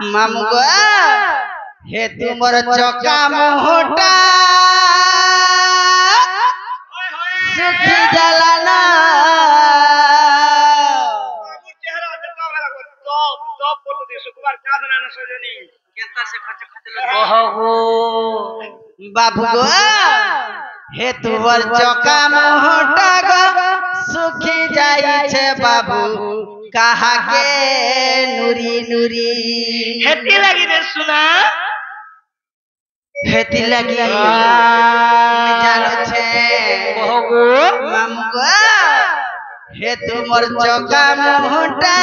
मामू गो हे तुमर चौका मोटा सुखी जलाना बाबू गो हे तुमर चौका मोटा गो सुखी जाई छे बाबू कहा के नुरी नुरी हेती लगी रे सुना हेती लगी जानो छे ओहो मामू गो हे तुमर चौका मोटा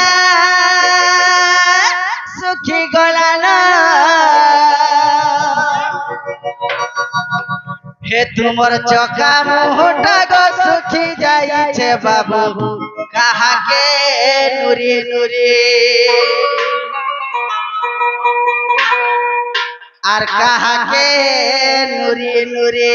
सुखी गलाना हे तुमर चौका मोटा गो सुखी जाई छे बाबू कहा के नुरी नुरी आर कहा के नुरी नुरी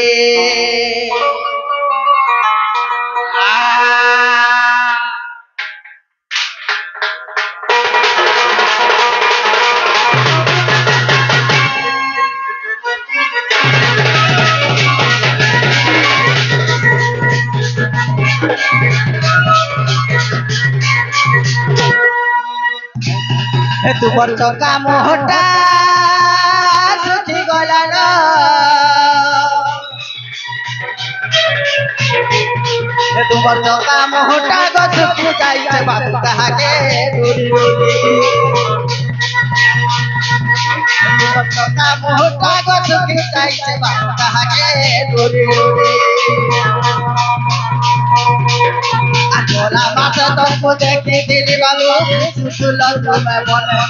तुमर चौका मोटा सुखी गलाना तुमर चौका मोटा गो सुखी जाई छे बाबू कहा के नुरी नुरी तुमर चौका मोटा गो सुखी जाई छे बाबू कहा के नुरी नुरी आजोला मासे तुमको देखी दिली बाबू सुसुलो तुम्हें बने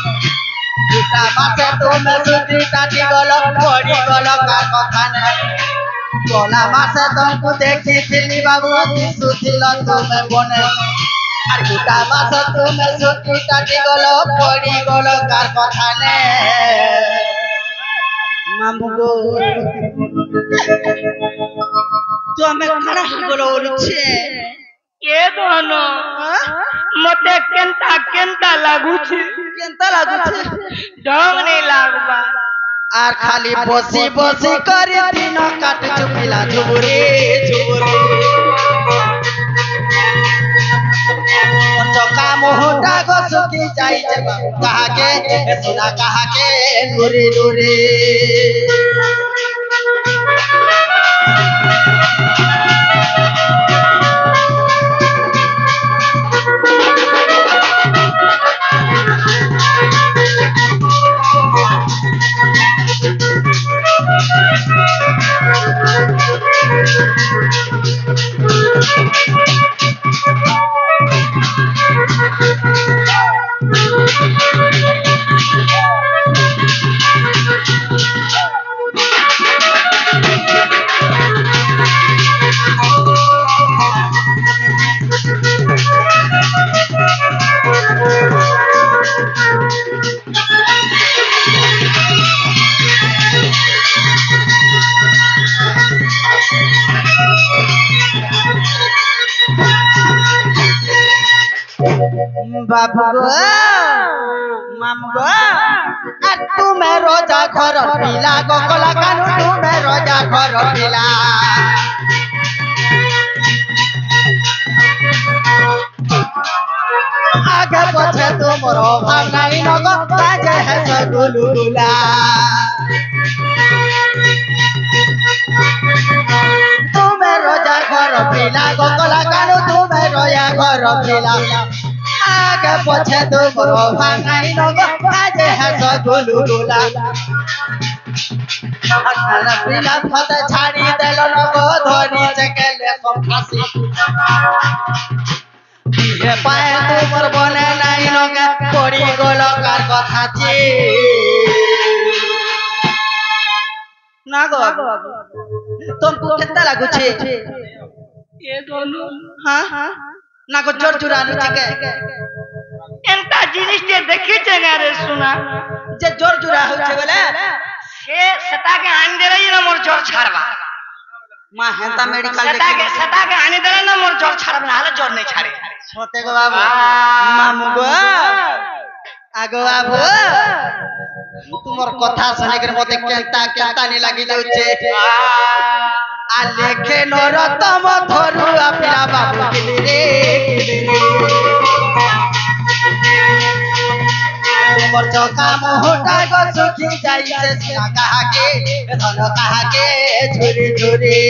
दूटा मासे तुम्हें सुधी टाटी गलो पड़ी गलो का कथा ने जोला मासे तुमको देखी दिली बाबू सुसुलो तुम्हें बने আর দুটা মাছ তুমি সুতি টাটি গলো পড়ি গলো কার কথা নে মামু গো তুমি খারাপ গলো বলছে के दोनो मते केंता लागुछे ढंग नहीं लागबा আর খালি বসি বসি করে দিন কাট চুপিলা ঝুবুরে ঝুবুরে চকা মোহটা গো সুখী যাইছে কাহাকে সোনা কাহাকে নুরে নুরে बाबू गो मामू गो আর তুমি রোজা ঘর পিলা গো কলা কানু তুমি রোজা ঘর পিলা আগে পছে তোমার ভাব নাই নগ বাজে হেস গুলুলা তুমি রোজা ঘর পিলা গো কলা কানু তুমি রোজা ঘর পিলা आगे पछे तुमरो भांगाई नगो बाजे हस गुलुला खाना पीला फत छाड़ी देलो नगो धोनी चकेले सब फांसी ये पाए तुमर बने नाही नगे पड़ी गोलो कार कथा ची ना गो तुमको केता लागु छे ये दोनो हां ना को जोर चुरानी के एंता जिनिस ते देखि छे ना रे सुना जे जोर चुरा हो छे बोले से सता के आन दे रही ना मोर जोर छाड़वा मां हेंता मेडिकल सता के आने दे ना मोर जोर छाड़वा हाले जोर नहीं छाड़े छोटे गो बाबू मामू गो आगो बाबू तुमर कथा सुनिकर मते केंता केंता नि लागि जाउछे आ लेखे नरतम धरु आपिरा बाबू किली रे तुमर चौका मोहटा गो सुखी जाइछे सिना कहा के धन कहा के झुरी झुरी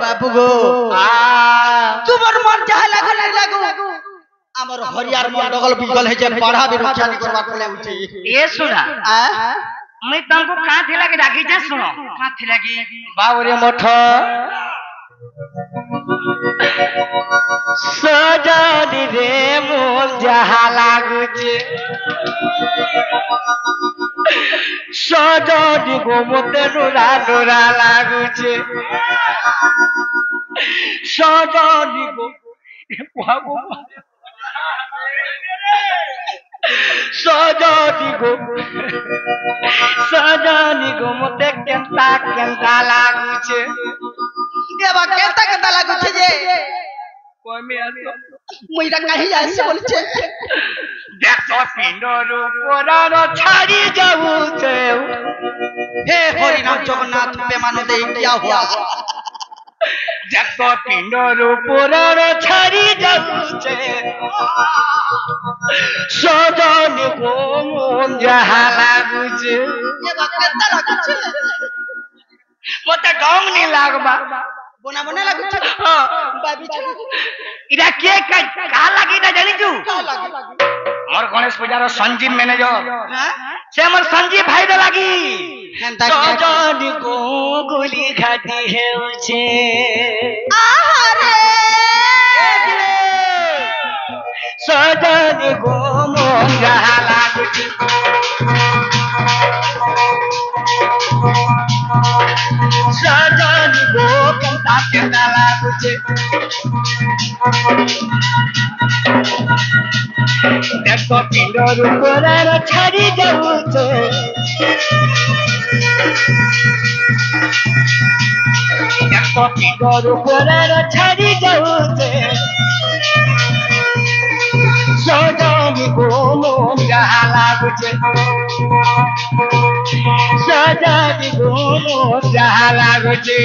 बाबू गो तुमर मन जहा लागू हमर हरियार मन डगल बिगल है जे पढ़ा भी रक्षा नहीं करवा पड़े उठी ये सुना मैं तुमको कहां थी लगे राखी जा सुनो कहां थी लगी बावरे मठ सजानी रे मन जहा लागू छे सजानी गो मते नुरा नुरा लागू छे सजानी गो बाबू सजानी गो मते केंता केंता लागू छे देवा केंता केंता लागू छे जे कोई में आसो मुइरा कहीं आसे बोल छे देखो पिंडर पुराण छाड़ी जाऊ छे हे हरि नाम जगन्नाथ बेमान दे क्या हुआ देखो पिंडर पुराण छाड़ी जाऊ छे सजानी गो मन जहा लागू छे देवा केंता लागू छे मते डोंग नहीं लागबा बोना बोना लागू छे हां बाबी छे इरा के का लागी ना जानी तू का लागी मोर गणेश पूजार संजीव मैनेजर हां से मोर संजीव भाई दे लागी सजानी को गोली खाती है उछे आहारे सजानी को मन जहा लागू छे सजानी गो केंता केंता लागू छे देखो पिंडर पुराण छाड़ी जाऊ छे देखो पिंडर पुराण छाड़ी जाऊ छे सजानी गो मन जहा लागू छे सजानी गो मन जहा लागू छे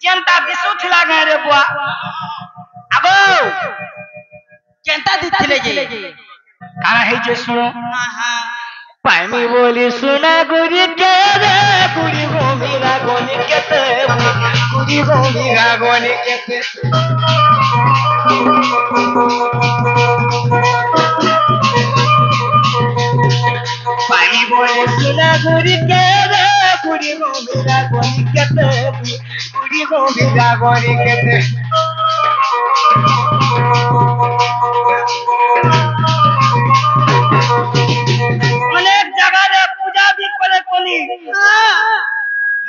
जनता दिसुथ लागे रे बुआ अबो जनता दिथिले जे काना है जे सुनो हां हां पामी बोली सुना गुरी के रे गुरी गो मेरा गोनी केते गुरी गो मेरा गोनी केते पामी बोली सुना गुरी के रे गुरी गो मेरा गोनी केते गुरी गो मेरा गोनी केते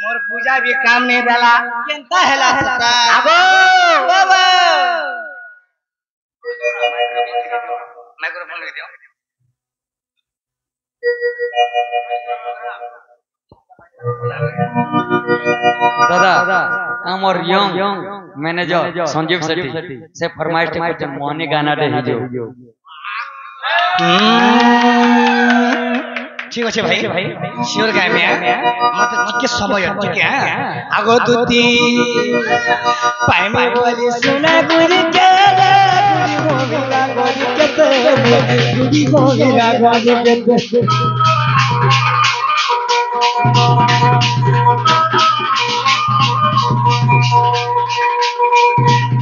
मोर पूजा भी काम नहीं देला केंता हैला आबो बाबा दादा আমার ইয়ং ম্যানেজার সঞ্জীব সেठी से फरमाइश करते मोहनी गाना दे हिजो ঠিক আছে ভাই শিওর গাইবে মতে টিকে সময় ঠিক আছে আগো দুতি পাইমে বলি সোনা গুরি কে গুরি গোবিরা গুরি কেতে গুরি গোবিরা গুরি কেতে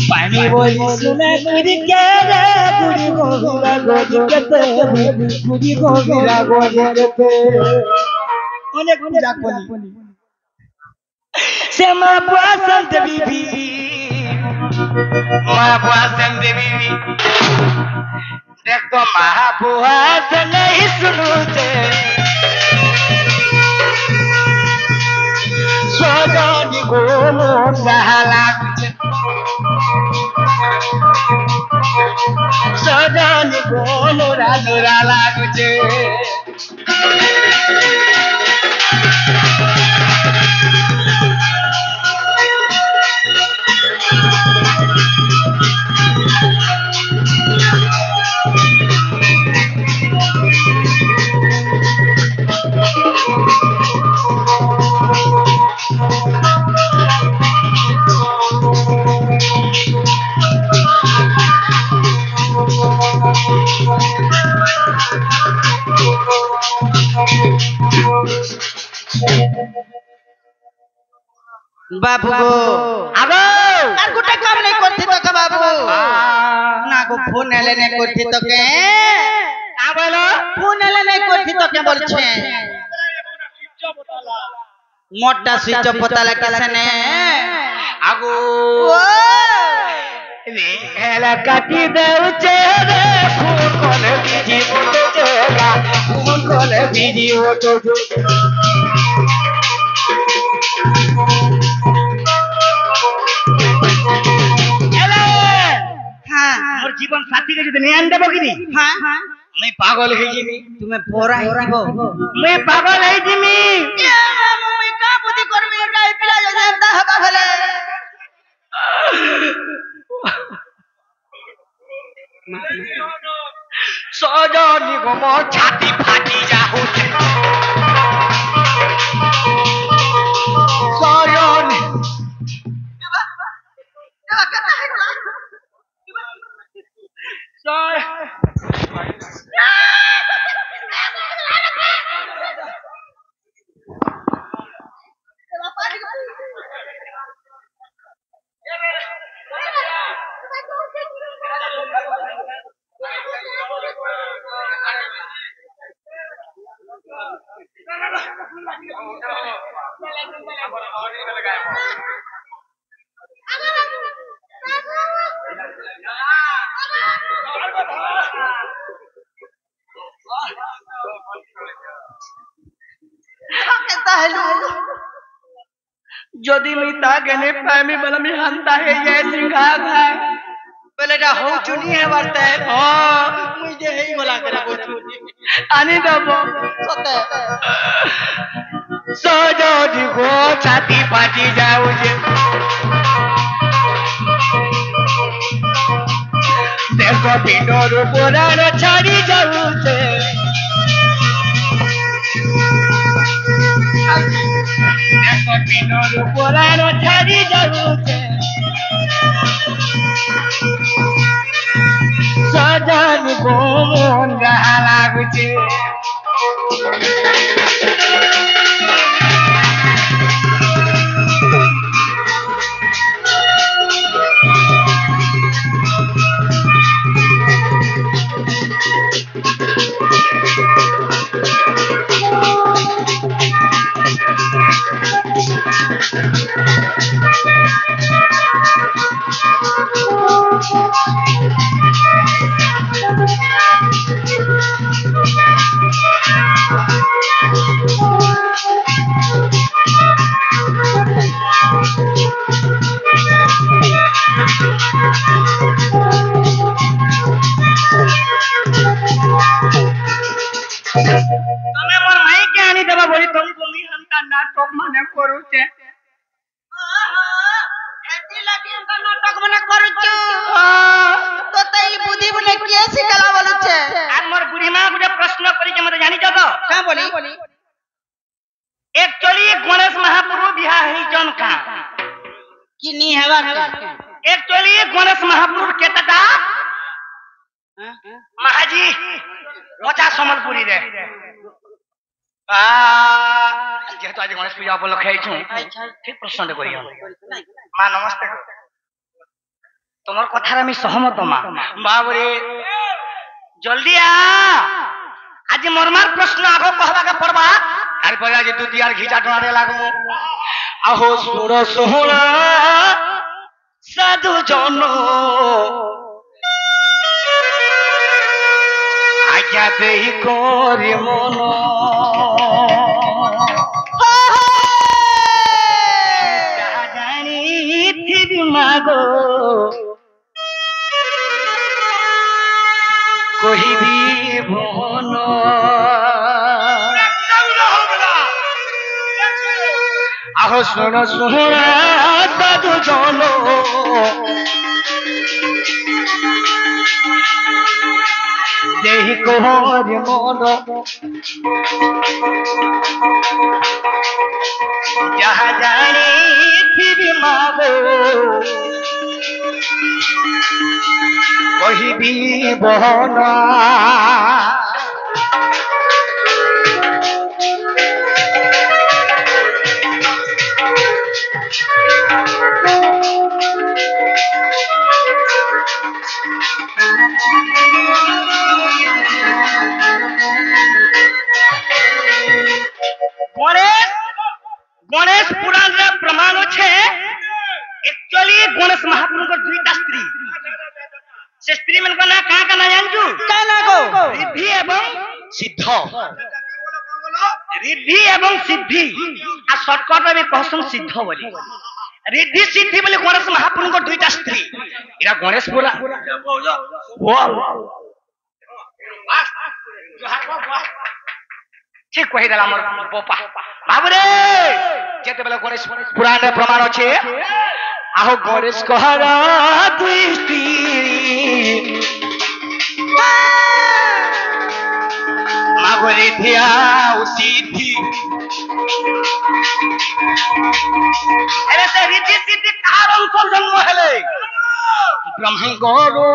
পাইমে বলি সোনা গুরি কে গুরি গোবিরা গুরি কেতে গুরি গোবিরা গুরি কেতে অনেক পূজা করি শ্যামা বসন্ত বিবি মা বসন্ত বিবি দেখো মহাবুয়া नहीं सुनते सोजानी गोलो लागुचे सोजानी गोलो राजुरा लागुचे बाबू गो आगो আর গোটা কাম নাই করতে তো বাবু না গো ফোন এলে নাই করতে তো কে না বলো ফোন এলে নাই করতে তো কে বলছে মোটা সুইচ অফ পতালা কেসনে আগো রে এলা কাটি দেউছে রে ফোন কলে বিজি ওটো জেলা ফোন কলে বিজি ওটো मोर जीवन साथी के যদি নিয়ে আনতে বকিনি হ্যাঁ আমি পাগল হই জিমি তুমি পড়া হইব আমি পাগল হই জিমি আমি কা বুদ্ধি করবি গাই পিলা জানতা হবা ভলে সজনি গো মোর ছাতি ফাটি যা হচ্ছে সজনি যদি মিতা গনে প্রেমী বলে আমি হানতা হে ये सिंघा खाए पहले जा हो चुनी है वार्ता है हां मुझे हे बोला करे बोचू आनी दबो सते सजो जी गो छाती फाटी जाऊ जे देखो पिंडोर पुराण छाड़ी जाऊ जे देखो पिंडोर पुराण छाड़ी जाऊ जे सजन गोमन रहा लागू जे नी हेवा एक्चुअली गणेश महापुर केतटा महाजी रचा सम्बलपुरी रे जेहेतु आज गणेश पूजा उपलक्षे ठीक प्रश्न करी माँ नमस्ते तुमर कथार आम सहमत माँ बाबरे जल्दी आज मोरमार प्रश्न आग कहवा के पड़वा तार पर आज तू दियार घिचा टोनारे लागमु आहो सुर सोहरा साधु जनो आज्ञा देहि कोरि मन मागो कहिबी भवन आहो सुन सुहरा साधु जनो देहि कोहर मन जहाँ जानी फिर मागो कहिबी बहना गणेश पुराण रे प्रमाण छे एक्चुअली गणेश महाप्रभु को दुईटा स्त्री से स्त्री मन को ना का ना जानजू का ना गो रिद्धि एवं सिद्ध रिद्धि एवं सिद्धि आ शॉर्टकट में कहसन सिद्ध बोली रिद्धि सिद्धि बोली गणेश महाप्रभु को दुईटा स्त्री इरा गणेश पुराण ठीक कहि देला मोर बोपा बाबूरे जेते बेला गणेश पुराण रे प्रमाण अछि आहो गणेश कहरा दुई स्त्री मागोरे थिया सिद्धि अरे से रिद्धि सिद्धि कारण कोन जन्म हेले ब्रह्म गरो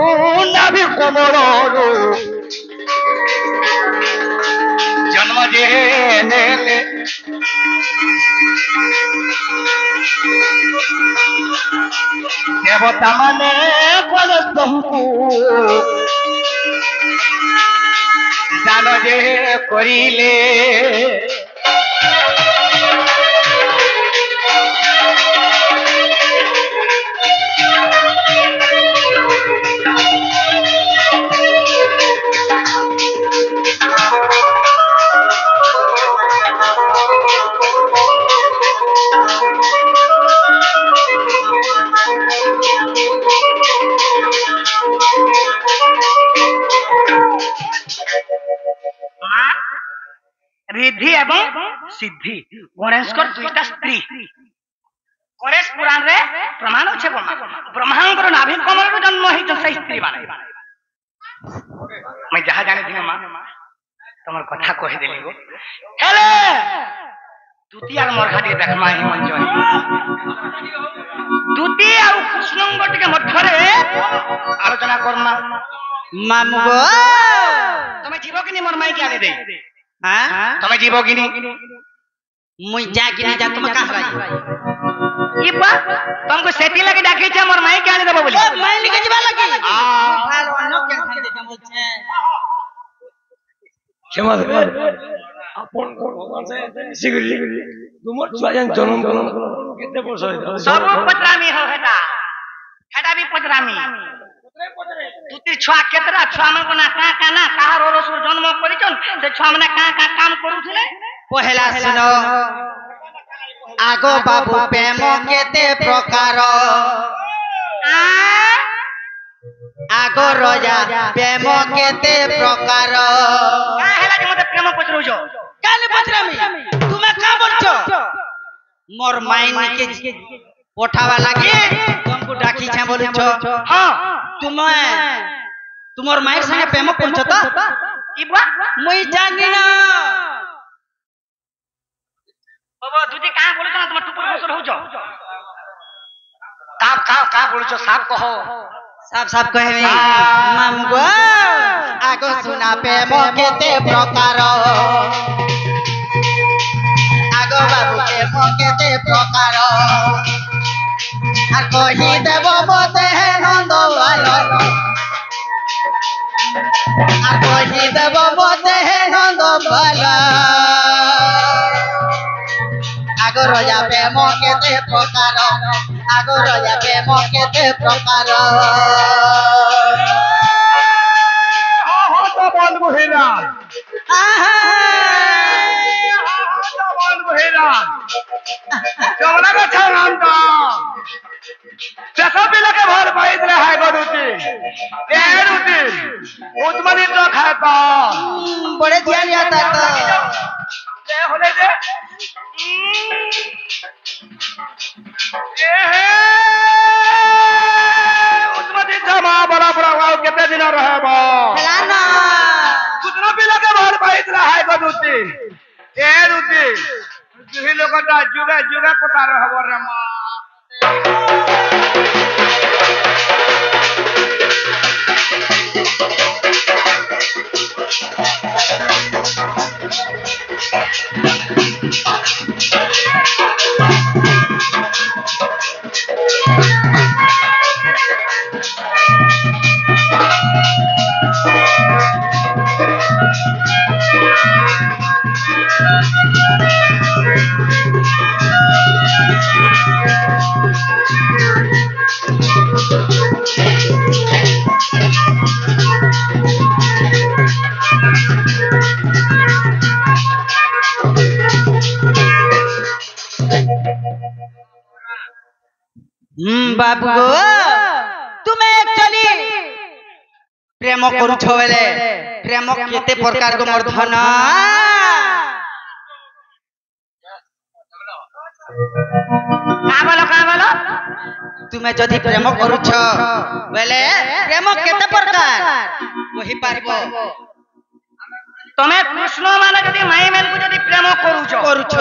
नाभि कोमरो जन्म जे नेले देवता माने कलस्तंकु दान जे करिले रिद्धि एवं सिद्धि गणेश को दुईटा स्त्री गणेश पुराण रे प्रमाण अछि ब्रह्मांकर नाभि कमल रो जन्म ही से स्त्री माने मैं जहां जाने दिने मां तमर कथा कहि देली गो हेले द्वितीय मरघाटी देखमा ही मन जय द्वितीय और कृष्णंग के मध्य रे आलोचना करना मामू गो तमे जीव कि मोर माई के आने दे हां तमे जीव कि मुई जा कि नहीं जा तुम कहां रही ई बा तुमको सेती लगे डाके छ मोर माई के आने देबो बोली मैं लेके जीवा लगी भाल अन्न के खाई दे बोल छे क्षमा दे अपन भगवान से सिगरी तुमर छुआयन जन्म केते वर्ष होय सब पतरामी हो हेटा हेटा भी पतरामी तुती छुआ केतरा छुआ मन को ना का ना कहा रो जन्म करिचन से छुआ मन का काम करूथिले पहला सुनो आगो बाबू प्रेम केते प्रकार आगो रोजा प्रेम केते प्रकार का हेला जे मते प्रेम पचरो जो काने पचरामी तुमे का बोलछो मोर माइन के पोठावा लागे तुमको डाकी छे बोलछो हां तुमर माइर संगे प्रेम करछो त इबा मुई जानि ना बाबा तुजी का बोलछो तुम टुपुर बसर हो जो का बोलছো साफ कहो साफ साफ कहे मामू गो आगो सुना प्रेम केते प्रकार आगो बाबू प्रेम केते प्रकार আর কহি দেব মতে নন্দ ভালো আর কহি দেব মতে নন্দ ভালো আগো রজা প্রেম কেতে প্রকার আগো রজা প্রেম কেতে প্রকার তো বলবো হেরা বলবো হেরা চলা কথা নাম তো जैसा भी लगे भर पाइद रहा है गोरुती ए रुती उतमनी तो खाता बड़े ध्यान आता तो ले होले दे ए हे उतमनी जमा बड़ा बड़ा वाव कितने दिन रहे बा लाना कितना भी लगे भर पाइद रहा है गोरुती ए रुती जुही लोगटा जुगे जुगे कोता रहबो रे मां बाबू गो तुम एक्चुअली प्रेम करूछ बेले प्रेम केते प्रकार को मोर धन का बोलो तुमे जदि प्रेम करूछ बेले प्रेम केते प्रकार वही पारबो तमे कृष्ण माने जदि माई मन को जदि प्रेम करूछ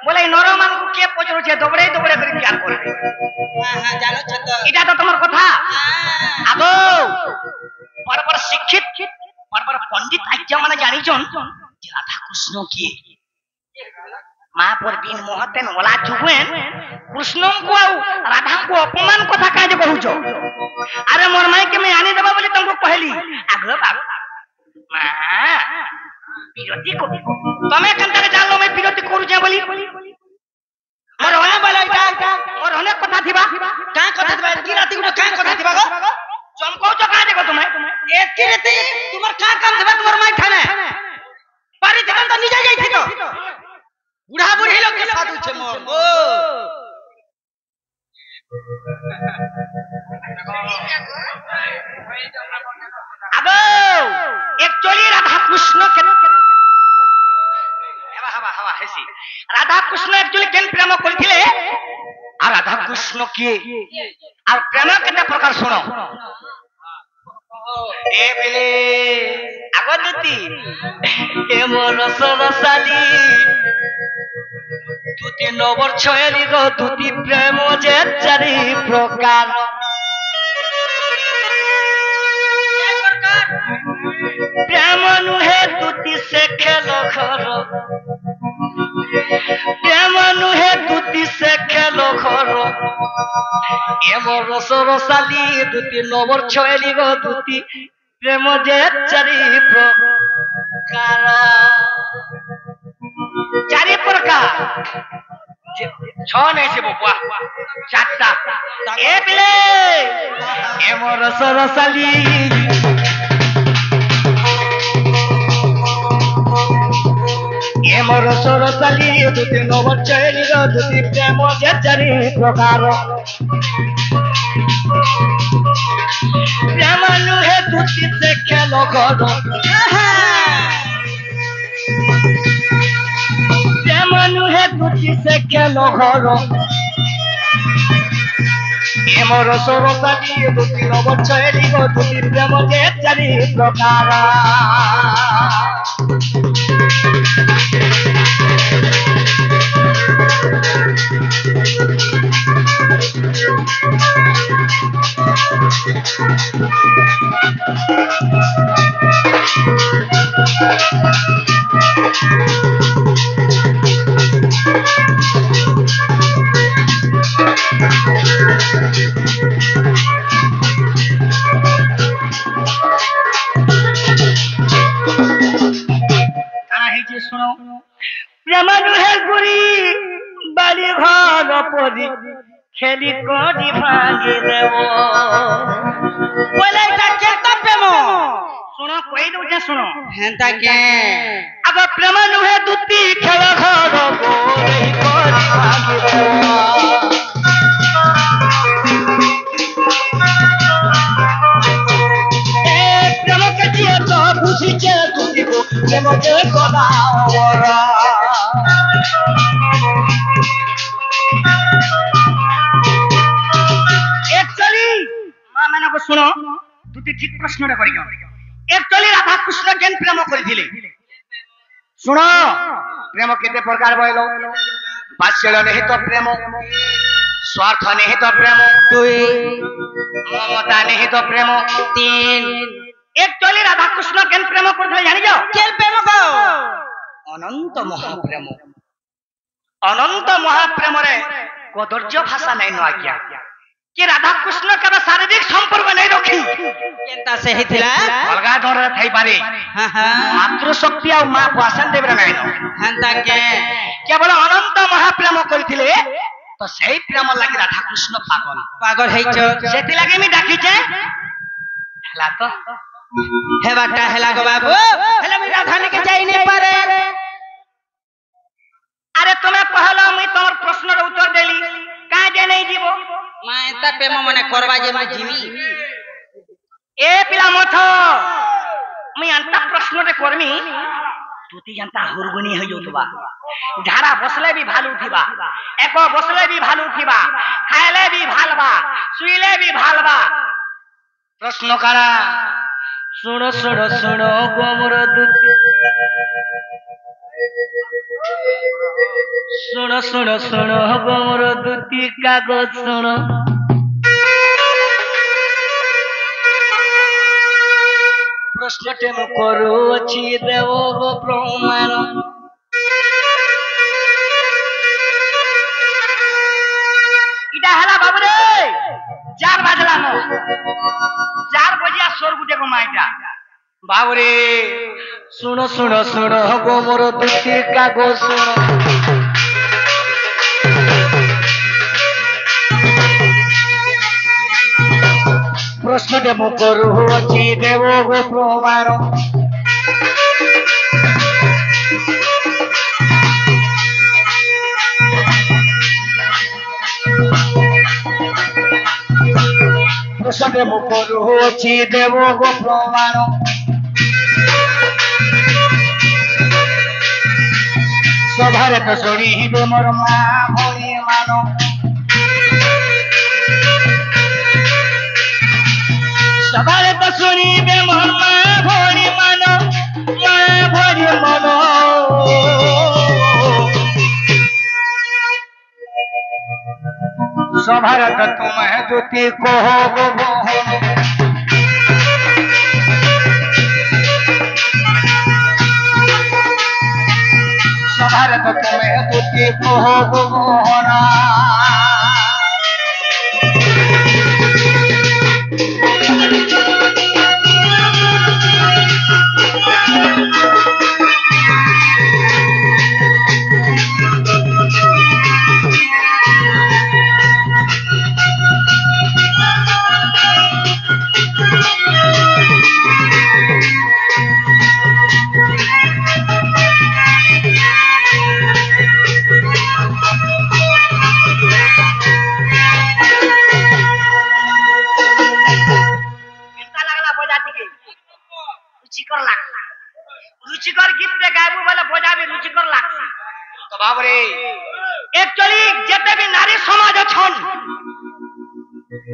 बोले नर मान को के पचरो छे दबड़े दबड़े करी प्यार करबे हां जानो छ तो इटा तो तमर कथा आगो बड़ बड़ शिक्षित बड़ बड़ पंडित आज्ञा माने जानि जन जे राधा कृष्ण की मां पर बिन मोहतेन ओला जुवेन कृष्ण को राधा को अपमान कथा काजे कहूछ अरे मोर माई के मैं आनी देबा बोली तुमको कहली आगो बाबू मां विरोधी को तमे कंता के जानो मैं विरोधी करू जे बोली मोर होने वाला इटा मोर होने कथा थिबा का कथा दिबा की राती गुडो का कथा दिबा गो चमको जो का देखो तुम्हें एक की राती तुमर का काम दिबा तुमर माई थाने पारी जगन तो निजे जाई थी तो बुढ़ा बुढ़ी लोग के साथ छे मोर ओ अब एक्चुअली राधा कृष्ण के हवा हवा हैसी राधा कृष्ण एक्चुअली केन प्रेम करथिले आ राधा कृष्ण के आ प्रेम केते प्रकार सुनो ए बेले आगदती ए मोर सरसाली तुति नवर छयली गो तुति प्रेम जे चारि प्रकार प्रेम नुहे तुति से खेलो घर प्रेम नुहे तुति से खेलो घर ए मोर सरसाली तुति नवर छयली गो तुति प्रेम जे चारि प्रकार चारि प्रकार छ नहीं से बबुआ चारटा ए बिले ए मोर सरसाली ए मोर सरसाली तुति नवर छयली गो तुति प्रेम जे चारि प्रकार प्रेम नुहे तुति से खेलो घर प्रेम नुहे तुति से खेलो घर ए मोर सरसाली तुति नवर छयली गो तुति प्रेम जे चारि प्रकार ଶୁଣ ପ୍ରେମ ନୁହେଁ ଗୁରି ବାଲି ଘର ପରି ଖେଳି କରି ଭାଙ୍ଗି ଦେବ ବୋଲେ ଏଟା କେତେ ପ୍ରେମ ଶୁଣ କହି ଦଉଛେ ଶୁଣ ହେନ୍ତା କେ ଆଗ ପ୍ରେମ ନୁହେଁ ଦୁତି ଖେଳ ଘର ପରି କରି ଭାଙ୍ଗି ଦେବ ପ୍ରେମ କେଟିଏ ତ ବୁଝିଛେ ତୁଟିବ ପ୍ରେମ ଯେ କଲା ଶୁଣ ଦୁଟି ଠିକ ପ୍ରଶ୍ନଟା କରିଛ একচুয়ালি রাধা কৃষ্ণ কেন প্রেম করেছিলে শুনো প্রেম কেতে প্রকার বইল বাৎসল্য নিহিত প্রেম স্বার্থ নিহিত প্রেম দুই মমতা নিহিত প্রেম তিন একচুয়ালি রাধা কৃষ্ণ কেন প্রেম করেছিলে জানিছ কেন প্রেম কো অনন্ত মহাপ্রেম অনন্ত মহাপ্রেমরে কদর্য ভাষা নাই নো আজ্ঞা कि राधा कृष्ण का शारीरिक संपर्क नहीं रखी केनता से हिथिला अलगा दर थई पारे हां हां मातृ शक्ति और मां वासन देबरे नहीं न हंता के केवल अनंत महाप्रेम करथिले तो सही प्रेम लागि राधा कृष्ण पागल पागल है छ सेति लागि मी डाकी छे हला तो हे बाटा हला गो बाबू हला मी राधा ने के जाई नहीं पारे अरे तुम्हें कहला मैं तोर प्रश्न र उत्तर देली का जे नहीं जीवो मां एता प्रेम मने करबा जे मैं जीवी ए पिला मथ मैं अंता प्रश्न रे करमी तुती जनता हुरगुनी हो जोतबा झाड़ा बसले भी भालू उठिबा एको बसले भी भालू उठिबा खाइले भी भालबा सुइले भी भालबा प्रश्न करा सुनो सुनो सुनो गोमर दुती सुनो सुनो सुनो गोमर दुती कागज सुनो प्रश्नटे मु करूछि देव गो प्रमाण इटा हला बाबू रे 4 बाजला न 4 बजिया सोर गुटे को माइटा बाबू रे सुनो सुनो सुनो गोमर दुती कागज सुनो प्रश्न देव करूछि देव गो प्रमाण प्रश्न देव करूछि देव गो प्रमाण सभारे तो शुणी मोर मां भोली मानो सभारे तो शुणी मोर मां भोली मानो सभारे तो तुम्हें ज्योति कहो गो मोहन सभारे तो तुम्हें ज्योति कहो गो मोहना रुचिकर गीत पे गायबू वाला बजाबे रुचिकर लागसी तो बाबरे एक्चुअली जेते भी नारी समाज छन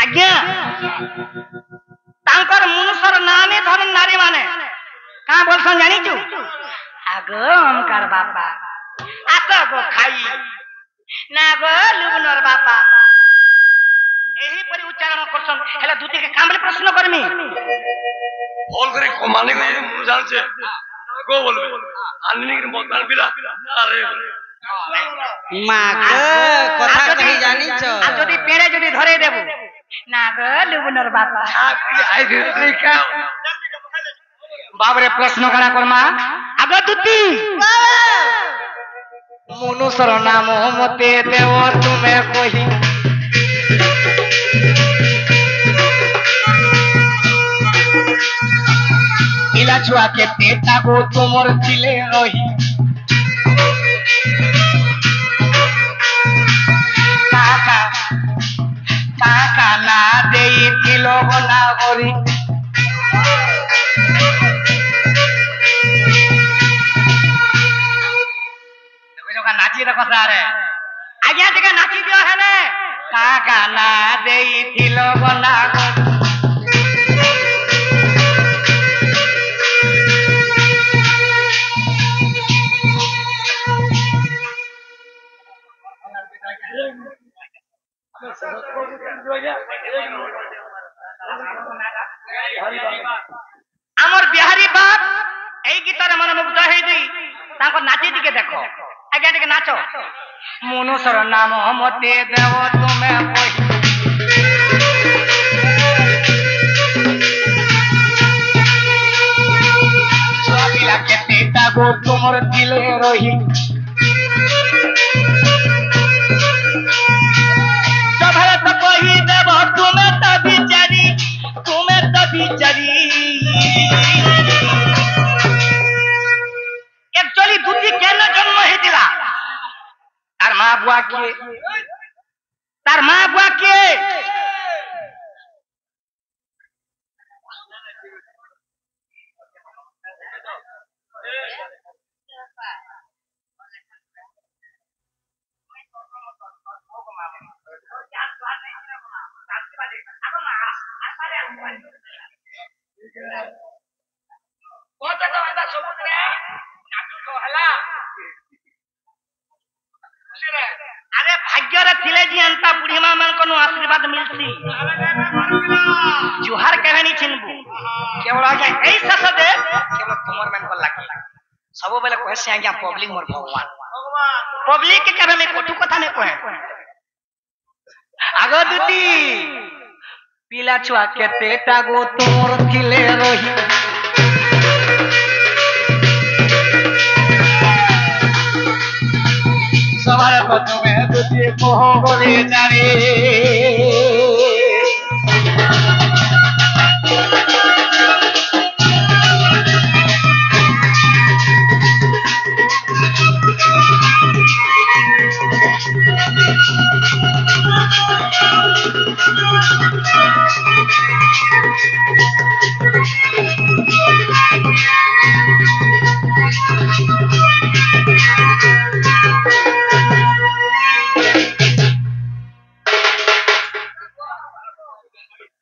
आज्ञा तांकर मनुष्यर नामे धरन नारी माने का बोलसन जानी छु आगो ओमकार बापा आको गो खाई ना गो लुबनर बापा एही परि उच्चारण करछन हेला दुती के कामले प्रश्न करमी बोल करे कमाने को मुझे जान से को बोलबे आननी के मत बाल बिला अरे माग কথা কহি জানিছ आ যদি পেড়ে যদি ধরে দেব না গো লুবনর বাবা आई रे क्या बाबरे प्रश्न करा करमा आगो दुती मनुष्यर नाम मते देव तुम्हें कही इला छुआ के पेटा को तुमर दिले रही काका काका ना देई दिलो ना करी नाची देखो सारे आगे जगह नाची दियो है ने काका ना देई दिलो ना आमर बिहारी बाप এই গীতরে মনে মুগ্ধ হই দেই তাঙ্ক নাচি দিকে দেখো আগে দিকে নাচো মনুষ্যর নাম মতে দেব তুমি কই ছবিলা কেতে তাগো তোমার দিলে রহি সভারে তো কহি দেব তুমি তো বিচারি एक्चुअली दुती केन जन्म हेतिला तार मां बुआ के अरे भाग्य रे थिले जी अंता बुढ़ी मां मन को आशीर्वाद मिलसी जुहार कहनी छिनबू केवल आगे एई सस दे केवल तुमर मन को लागी सब बेले कहे से आज्ञा पब्लिक मोर भगवान पब्लिक के कहे में कोठू कथा ने कहे आगो दुती पीला छुआ केते टागो तोर थिले रही सवार पद में दुती मोह बोले जारे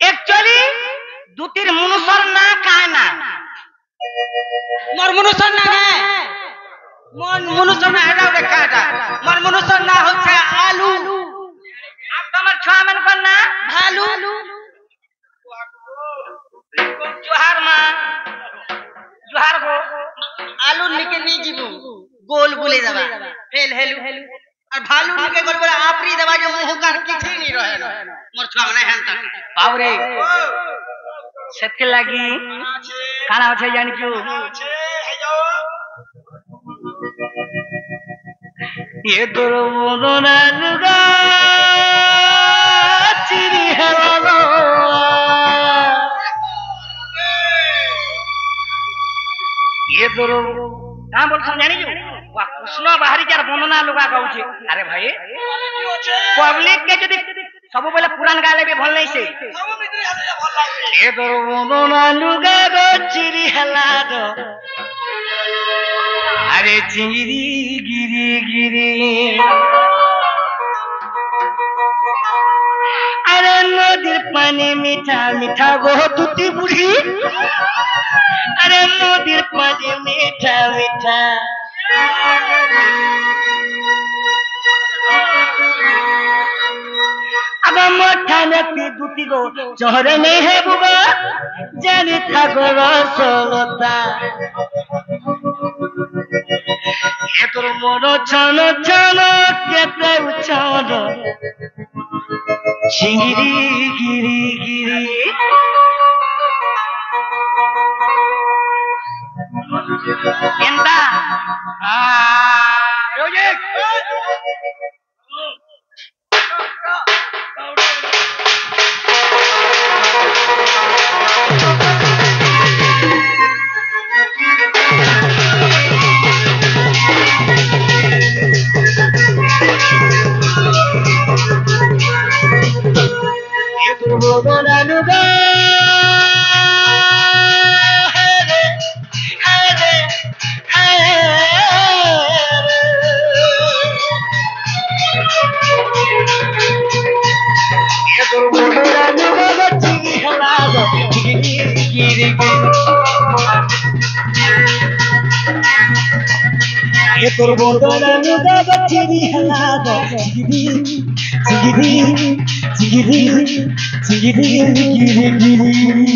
एक्चुअली दुतिर मनुष्यर ना काहे ना मोर मनुष्य ना है मन मनुष्य ना हेडा देखाटा मोर मनुष्य ना होছে आलू अब तमर छुआ मन को ना भालू जुहार मां जुहार गो आलू निके नी जीबू गोल बोले जाबा हेल हेलू और भालू निके गोल बोले आपरी दबा जो मुंह का किछि नहीं रहे मोर छुआ मने हेन तक बाबरे सेतके लागी काना होछे जानि क्यों ये दुर्बोधना लुगा चिरी हेलो ये दुर् कहां बोल जानि क्यों वा कृष्ण बाहरी जार बंदना लुगा गाउछे अरे भाई पब्लिक के जदी सब बेले पुराण गाले भी भल नहीं से ए दुर्बोधना लुगा गो चिरी हेला दो अरे चिंगरी गिरी गिरी अरे नदीर पानी मीठा मीठा गो तुती बुढ़ी अरे नदीर पानी मीठा मीठा আদম ঠানেতি দুটি গো চহরে নেই হে বুবা জানি থাকো রসলতা এ তোর মন ছন ছন কেতে উচ্ছন সিঙ্গিরি গিরি গিরি কেনতা মিউজিক তোর বদলানো দাদা চিরি হেলা চিরি চিরি চিরি চিরি গিরি গিরি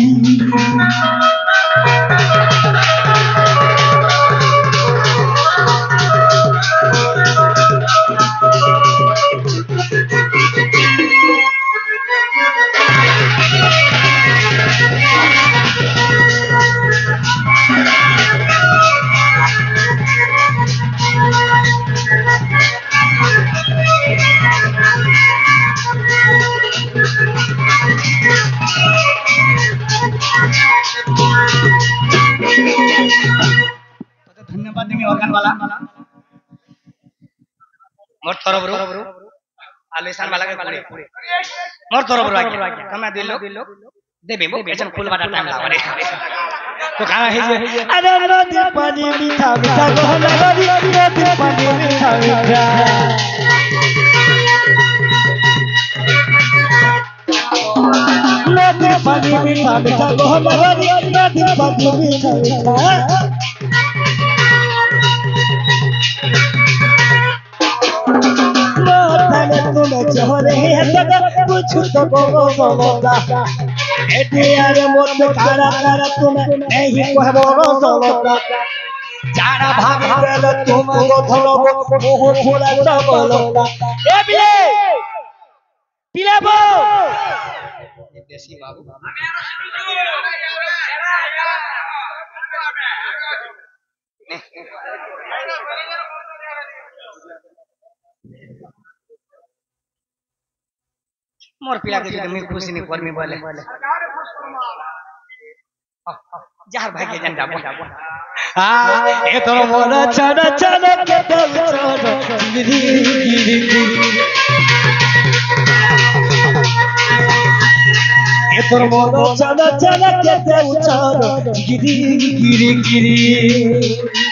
धन्यवाद देंगे ऑर्गन वाला मोर तरफ आलेसान वाला के पूरे मोर तरफ कमा दिलो देबे मो बेचन फूल बाटा टाइम लावा रे तो कहां है जे अरे नदी पानी मीठा मीठा गहना नदी पानी मीठा मीठा नदी पानी मीठा मीठा गहना नदी पानी मीठा मीठा चहरे कुछ तो बोलता एटियार मत कारा कारा तुम नहीं कहबो रसलता जाना भाभी गेल तुम गोधलबो मोह पूरा चबलता ए बिले पिलाबो देसी बाबू मोर पिला के जो मैं खुशी नहीं कर में बोले जहर भाई के जंडा हां ए तो मोर छन छन के दल छन गिरी गिरी गिरी ए तो मोर छन छन के दल छन गिरी गिरी गिरी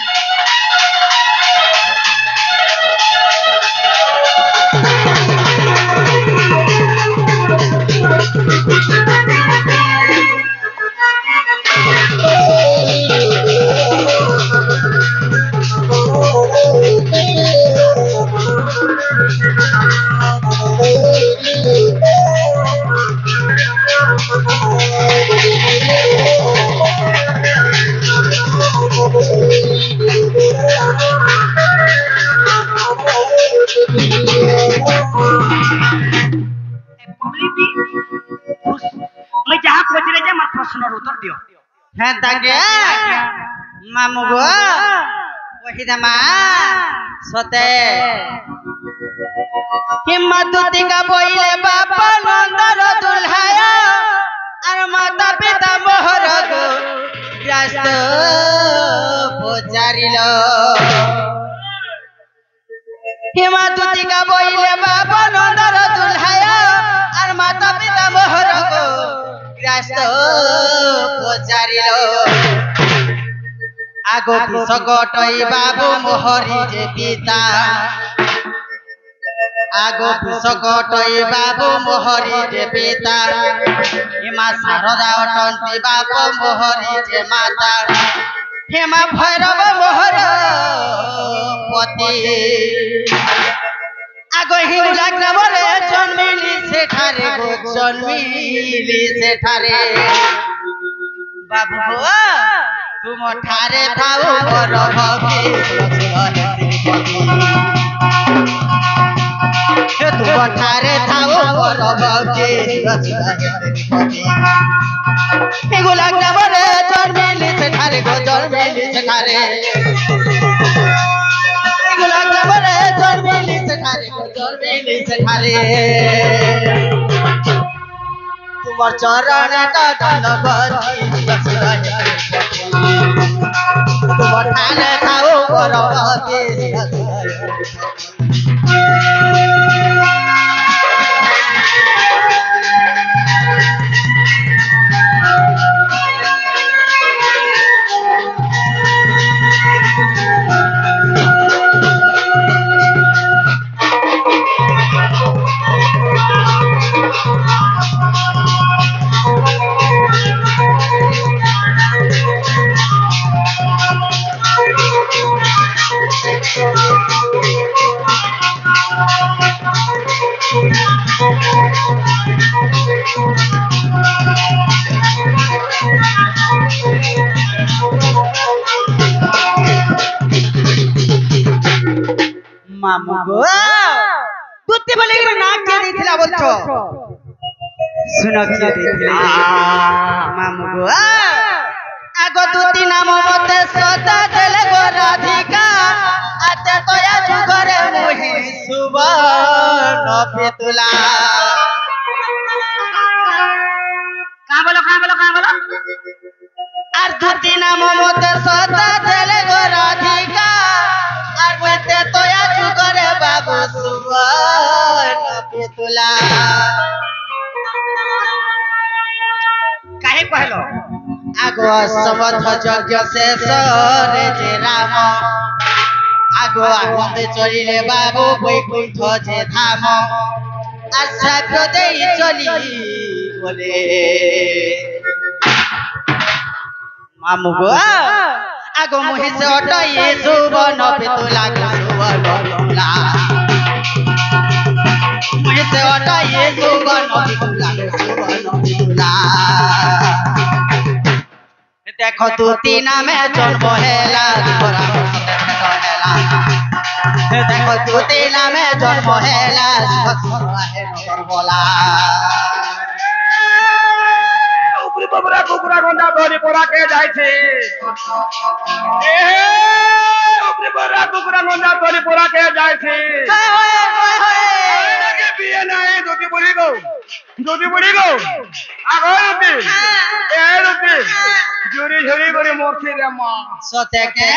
मैं जहाँ खोज रहे मत प्रश्न उत्तर दियो है ताके मामू गो वही दमा सते हिम्मत तिका बोइले बापा नंदर दुल्हाया और माता पिता मोहर गो रास्त पोचारिलो हिम्मत तिका बोइले बापा नंदर दुल्हाया और माता पिता मोहर गो रास्त पोचारिलो आगो पिसगटई बाबू मोहरी जे पिता आगो पिसगटई बाबू मोहरी जे पिता हेमा शारदा अटंती बाबू मोहरी जे माता हेमा भैरव मोहर पति আগে হিগুলা গ্রামরে জন্মিলি সেঠারে গো জন্মিলি সেঠারে বাবু গো তুম ঠারে থাও বর ভক্তি তুম ঠারে থাও বর ভক্তি হিগুলা গ্রামরে জন্মিলি সেঠারে গো জন্মিলি সেঠারে হিগুলা গ্রামরে জন্মিলি সেঠারে গো জন্মিলি সেঠারে তোমার চরণে কাটাল গতি তোমার ঠানে থাও পরবতী মামু গো দুতে বলে না কে দিছিলা বলছো শুনো কি দিছিলা মামু গো আগো দুতি নাম মতে সদা দেলে গো রাধিকা আতে তোয়া যুগরে মুহি সুবর্ণ পেতুলা কা বলো আর দুতি নাম মতে সদা দেলে গো রাধিকা আর বইতে তোয়া যুগরে বাবু সুবর্ণ পেতুলা কাহে কহলো আগো সমর্থ যজ্ঞ শেষ রে যে রাম আগো আনন্দে চলিলে বাবু বৈকুণ্ঠ যে ধাম আর সাক্ষ্য দেই চলি বলে মামু গো আগো মহিষে অটাই সুবর্ণ পেতুলা গো সুবর্ণ পেতুলা মহিষে অটাই সুবর্ণ পেতুলা গো সুবর্ণ পেতুলা দেখো তুতি নামে জন্ম হেলা দেখো তুতি নামে জন্ম হেলা বলা উপরে বাবরা কুকুরা গন্ডা ধরে পোড়াকে যাইছে উপরে বাবরা কুকুরা গন্ডা ধরে পোড়াকে যাইছে বিয়ে নাই যদি বলি গো আগো রুটি জুরি ঝুরি করে মরছি রে মা সতেকে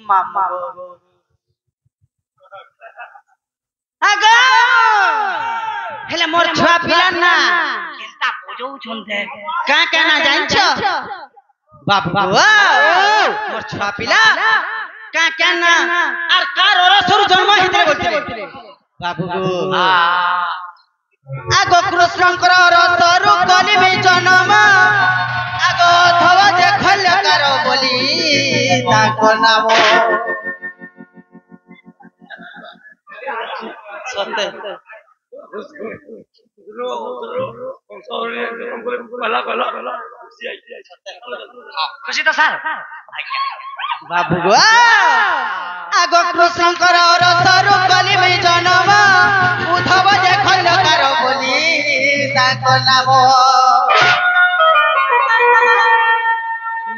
মামা আগো হেলে মোর ছুয়া পিলা না কেনতা বুঝাউছন দে কা কেনা জানছ বাবু মোর ছুয়া পিলা কা কেনা আর কার রসুর জন্ম হিতরে বলতিলে बाबू आ आगो कृष्णकर रसरु कलिमी जन्म आगो धव जे खल्यकार बोली ताको नाम सत्य खुशी तो सर बाबू आगो कृष्णकर रसरु कलिमी जन्म उद्धव जे खल्यकार बोली ताको नाम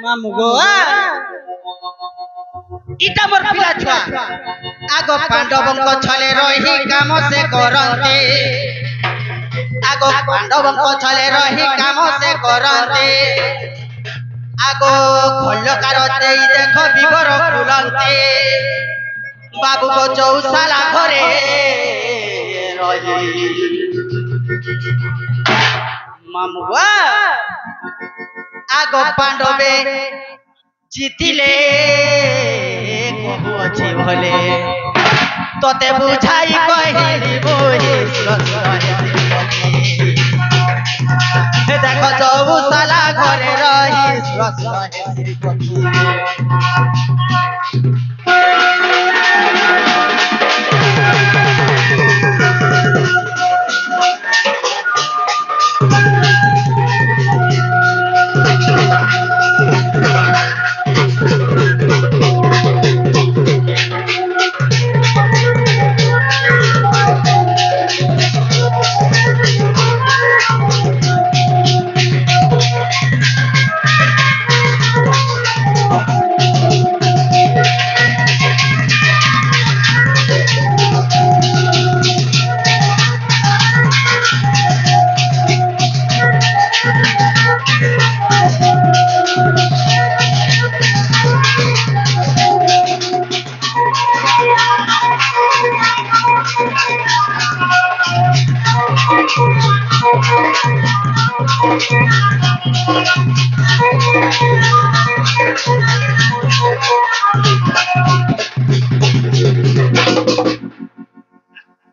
मामू गो इटा मोर पिला छुआ आगो पांडवंक छले रही काम से करते आगो पांडवंक छले रही काम से करते आगो खल्यकार देई देख विवर फुलंते बाबू को चौसाला घरे रही मामू गो आगो पांडवे जीतिले कहू अछि भले तोते बुझाई कहिली बोहि देख चौसाला घरे रही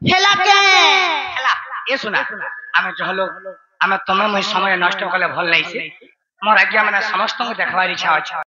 हेला के ହେଲା ଏ ଶୁଣା ଆମେ ଚହଲ ଆମେ ତମେ ମୁଇଁ ସମୟ ନଷ୍ଟ କଲେ ଭଲ ନାହିଁ ସେ ମୋର ଆଜ୍ଞା ମାନେ ସମସ୍ତଙ୍କୁ ଦେଖବାର ଇଚ୍ଛା ଅଛି